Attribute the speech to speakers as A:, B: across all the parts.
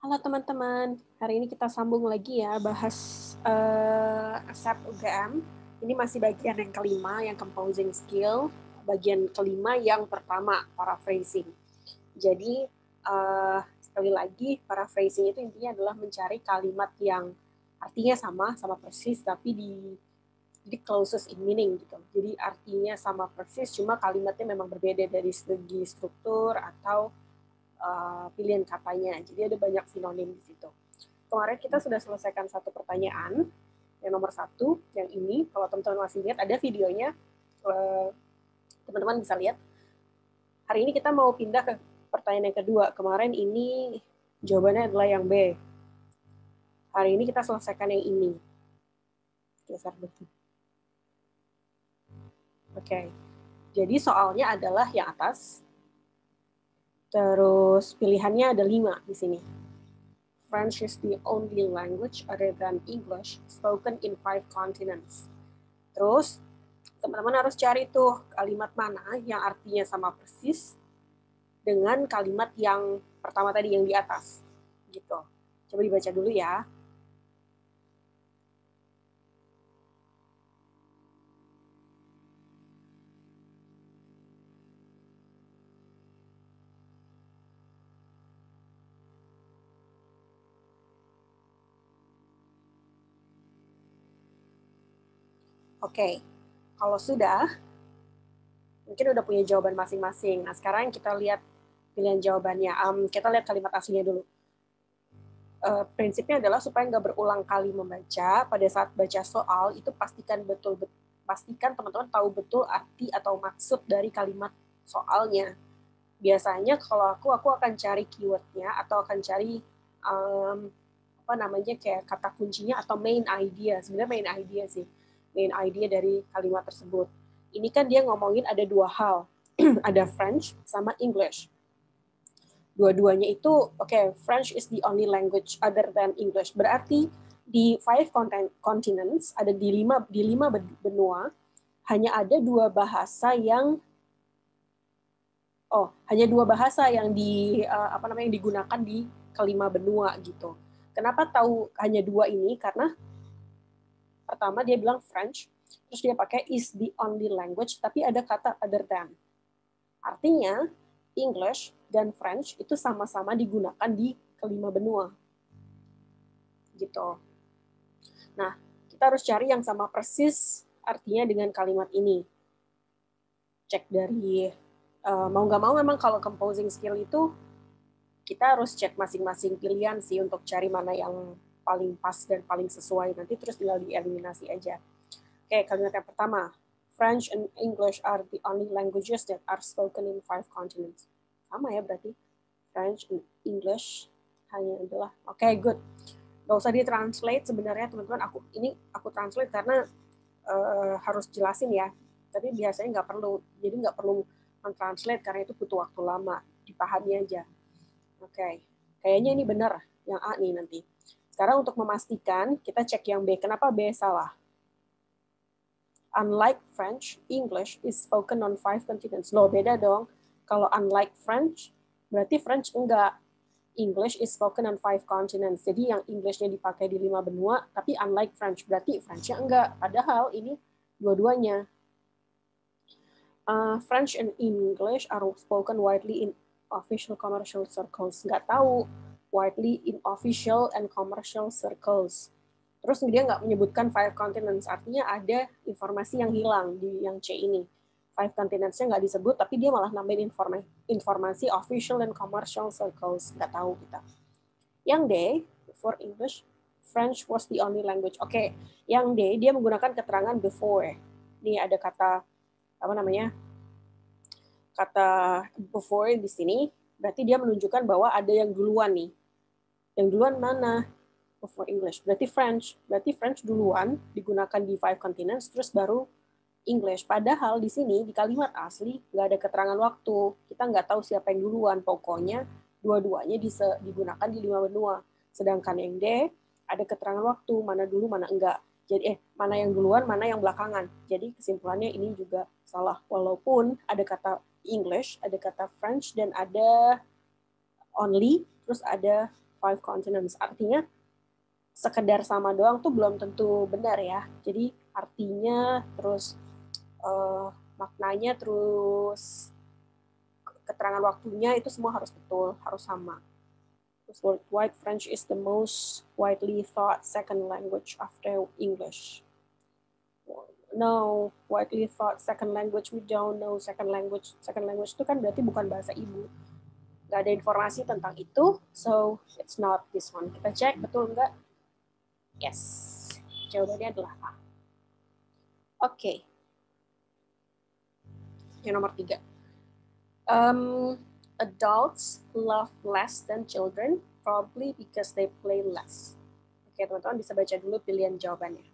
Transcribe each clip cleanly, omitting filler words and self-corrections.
A: Halo teman-teman, hari ini kita sambung lagi ya bahas ASEP UGM. Ini masih bagian yang kelima, yang composing skill. Bagian kelima yang pertama, paraphrasing. Jadi sekali lagi paraphrasing itu intinya adalah mencari kalimat yang artinya sama persis, tapi di closest in meaning gitu. Jadi artinya sama persis, cuma kalimatnya memang berbeda dari segi struktur atau pilihan katanya. Jadi ada banyak sinonim di situ. Kemarin kita sudah selesaikan satu pertanyaan, yang nomor satu, yang ini. Kalau teman-teman masih lihat, ada videonya, teman-teman bisa lihat. Hari ini kita mau pindah ke pertanyaan yang kedua. Kemarin ini jawabannya adalah yang B. Hari ini kita selesaikan yang ini. Geser betul. Oke. Jadi soalnya adalah yang atas. Terus pilihannya ada 5 di sini. French is the only language other than English spoken in 5 continents. Terus, teman-teman harus cari tuh kalimat mana yang artinya sama persis dengan kalimat yang pertama tadi yang di atas. Gitu. Coba dibaca dulu ya. Oke, kalau sudah, mungkin udah punya jawaban masing-masing. Nah, sekarang kita lihat pilihan jawabannya. Kita lihat kalimat aslinya dulu. Prinsipnya adalah supaya nggak berulang kali membaca, pada saat baca soal, itu pastikan teman-teman tahu betul arti atau maksud dari kalimat soalnya. Biasanya kalau aku akan cari keywordnya atau akan cari kayak kata kuncinya atau main idea. Sebenarnya main idea sih, main idea dari kalimat tersebut. Ini kan dia ngomongin ada 2 hal, ada French sama English. Dua-duanya itu French is the only language other than English. Berarti di 5 continents, ada di 5 benua, hanya ada 2 bahasa yang digunakan di kelima benua gitu. Kenapa tahu hanya 2 ini? Karena pertama dia bilang French, terus dia pakai is the only language, tapi ada kata other than. Artinya English dan French itu sama-sama digunakan di kelima benua. Gitu. Nah, kita harus cari yang sama persis artinya dengan kalimat ini. Cek dari mau nggak mau memang kalau composing skill itu kita harus cek masing-masing pilihan sih untuk cari mana yang paling pas dan paling sesuai. Nanti terus tinggal dieliminasi aja. Oke, kalimat yang pertama. French and English are the only languages that are spoken in 5 continents. Sama ya berarti. French and English hanya adalah. Oke, good. Gak usah ditranslate sebenarnya teman-teman. Aku translate karena harus jelasin ya. Tapi biasanya nggak perlu. Jadi nggak perlu mentranslate karena itu butuh waktu lama. Dipahami aja. Oke, kayaknya ini benar yang A nih nanti. Sekarang untuk memastikan, kita cek yang B. Kenapa B salah? Unlike French, English is spoken on 5 continents. Loh, beda dong. Kalau unlike French, berarti French enggak. English is spoken on 5 continents. Jadi yang English-nya dipakai di 5 benua, tapi unlike French, berarti French-nya enggak. Padahal ini dua-duanya. French and English are spoken widely in official commercial circles. Nggak tahu. Widely in official and commercial circles. Terus dia nggak menyebutkan 5 continents, artinya ada informasi yang hilang di yang C ini. 5 continents-nya nggak disebut, tapi dia malah nambahin informasi official and commercial circles. Nggak tahu kita. Yang D, for English, French was the only language. Oke, yang D, dia menggunakan keterangan before. Ini ada kata, kata before di sini, berarti dia menunjukkan bahwa ada yang duluan nih. Yang duluan mana? For English. Berarti French duluan digunakan di 5 continents, terus baru English. Padahal di sini di kalimat asli nggak ada keterangan waktu. Kita nggak tahu siapa yang duluan. Pokoknya dua-duanya digunakan di 5 benua. Sedangkan yang D ada keterangan waktu, mana dulu mana enggak. Jadi mana yang duluan, mana yang belakangan. Jadi kesimpulannya ini juga salah. Walaupun ada kata English, ada kata French, dan ada only, terus ada 5 consonants. Artinya sekedar sama doang tuh belum tentu benar ya. Jadi artinya terus maknanya terus keterangan waktunya itu semua harus betul, harus sama. Terus worldwide, French is the most widely thought second language after English. No, widely thought second language, we don't know second language. Second language itu kan berarti bukan bahasa ibu. Nggak ada informasi tentang itu, so it's not this one. Kita cek betul nggak? Yes, jawabannya adalah A. Oke. Yang nomor 3. Adults love less than children, probably because they play less. Oke, teman-teman bisa baca dulu pilihan jawabannya.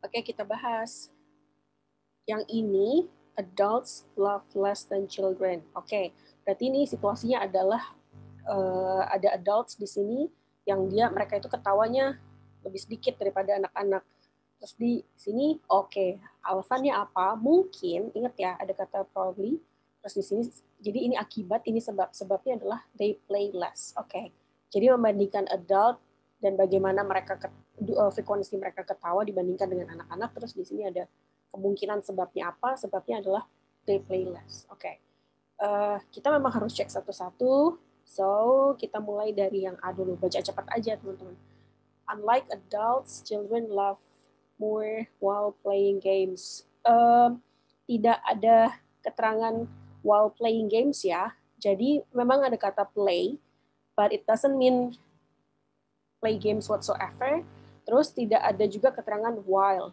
A: Oke, kita bahas. Yang ini, adults love less than children. Oke, berarti ini situasinya adalah ada adults di sini yang mereka itu ketawanya lebih sedikit daripada anak-anak. Terus di sini, oke, alasannya apa? Mungkin, ingat ya, ada kata probably. Terus di sini, jadi ini akibat, ini sebab. Sebabnya adalah they play less. Oke, jadi membandingkan adult dan bagaimana mereka frekuensi mereka ketawa dibandingkan dengan anak-anak. Terus di sini ada kemungkinan sebabnya apa? Sebabnya adalah they play less. Oke, kita memang harus cek satu-satu. So kita mulai dari yang A dulu. Baca cepat aja teman-teman. Unlike adults, children love more while playing games. Tidak ada keterangan while playing games ya. Jadi memang ada kata play, but it doesn't mean play games whatsoever. Terus tidak ada juga keterangan while.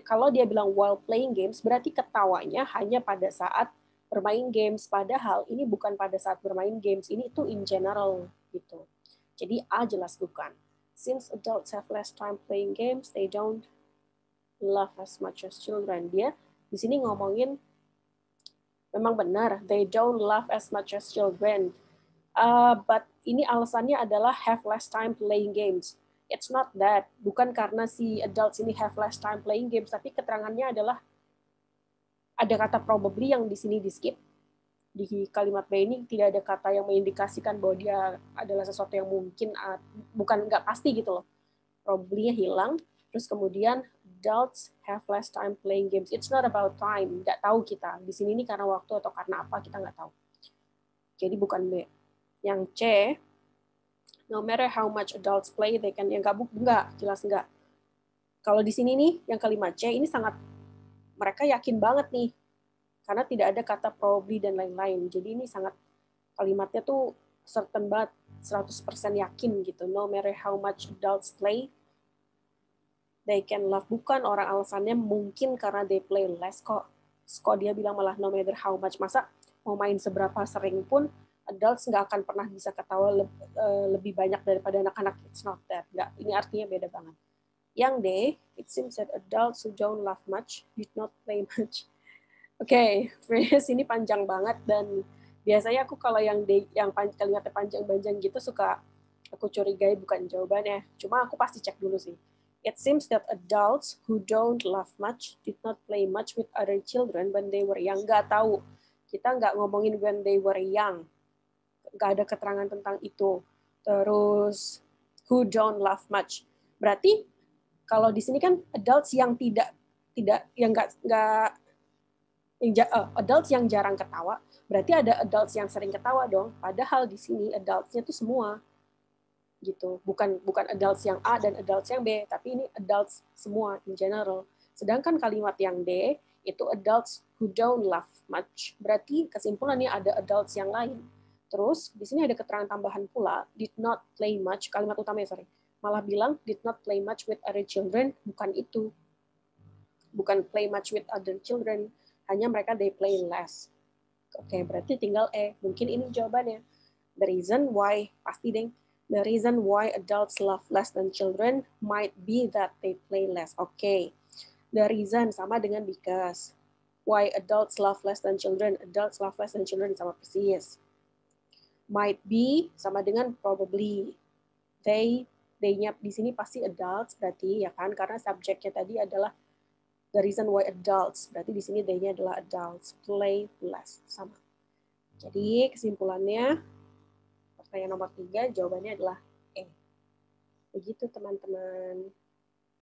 A: Kalau dia bilang while playing games, berarti ketawanya hanya pada saat bermain games. Padahal ini bukan pada saat bermain games, ini itu in general gitu. Jadi A jelas bukan. Since adults have less time playing games, they don't love as much as children. Dia di sini ngomongin memang benar, they don't love as much as children. But ini alasannya adalah have less time playing games. It's not that. Bukan karena si adults ini have less time playing games, tapi keterangannya adalah ada kata probably yang di sini di skip. Di kalimat B ini tidak ada kata yang mengindikasikan bahwa dia adalah sesuatu yang mungkin, bukan nggak pasti gitu loh. Probably-nya hilang. Terus kemudian adults have less time playing games. It's not about time. Nggak tahu kita. Di sini ini karena waktu atau karena apa kita nggak tahu. Jadi bukan B. Yang C, no matter how much adults play, they can. Yang enggak, jelas enggak. Kalau di sini nih, yang kalimat C ini sangat mereka yakin banget nih. Karena tidak ada kata probably dan lain-lain. Jadi ini sangat kalimatnya tuh certain banget, 100% yakin gitu. No matter how much adults play, they can love. Bukan orang alasannya mungkin karena they play less kok. Kok dia bilang malah no matter how much. Masa mau main seberapa sering pun adults nggak akan pernah bisa ketawa lebih banyak daripada anak-anak. It's not that. Nggak, ini artinya beda banget. Yang D, it seems that adults who don't laugh much did not play much. Oke, ini panjang banget dan biasanya aku kalau yang D, yang kalimatnya panjang-panjang gitu suka aku curigai bukan jawabannya. Cuma aku pasti cek dulu sih. It seems that adults who don't laugh much did not play much with other children when they were young. Nggak tahu. Kita nggak ngomongin when they were young. Nggak ada keterangan tentang itu. Terus who don't laugh much. Berarti kalau di sini kan adults yang tidak yang nggak adults yang jarang ketawa, berarti ada adults yang sering ketawa dong. Padahal di sini adults-nya tuh semua gitu. Bukan adults yang A dan adults yang B, tapi ini adults semua in general. Sedangkan kalimat yang D itu adults who don't laugh much. Berarti kesimpulannya ada adults yang lain. Terus di sini ada keterangan tambahan pula, did not play much, kalimat utamanya malah bilang did not play much with other children, bukan itu. Bukan play much with other children, hanya mereka they play less. Oke, berarti tinggal E. Mungkin ini jawabannya. The reason why, pasti deng, the reason why adults love less than children might be that they play less. Oke. The reason sama dengan because. Why adults love less than children? Adults love less than children sama persis. Might be sama dengan probably. They-nya di sini pasti adults berarti ya kan, karena subjeknya tadi adalah the reason why adults, berarti di sini they-nya adalah adults. Play less, sama. Jadi kesimpulannya pertanyaan nomor 3 jawabannya adalah E. Begitu teman-teman.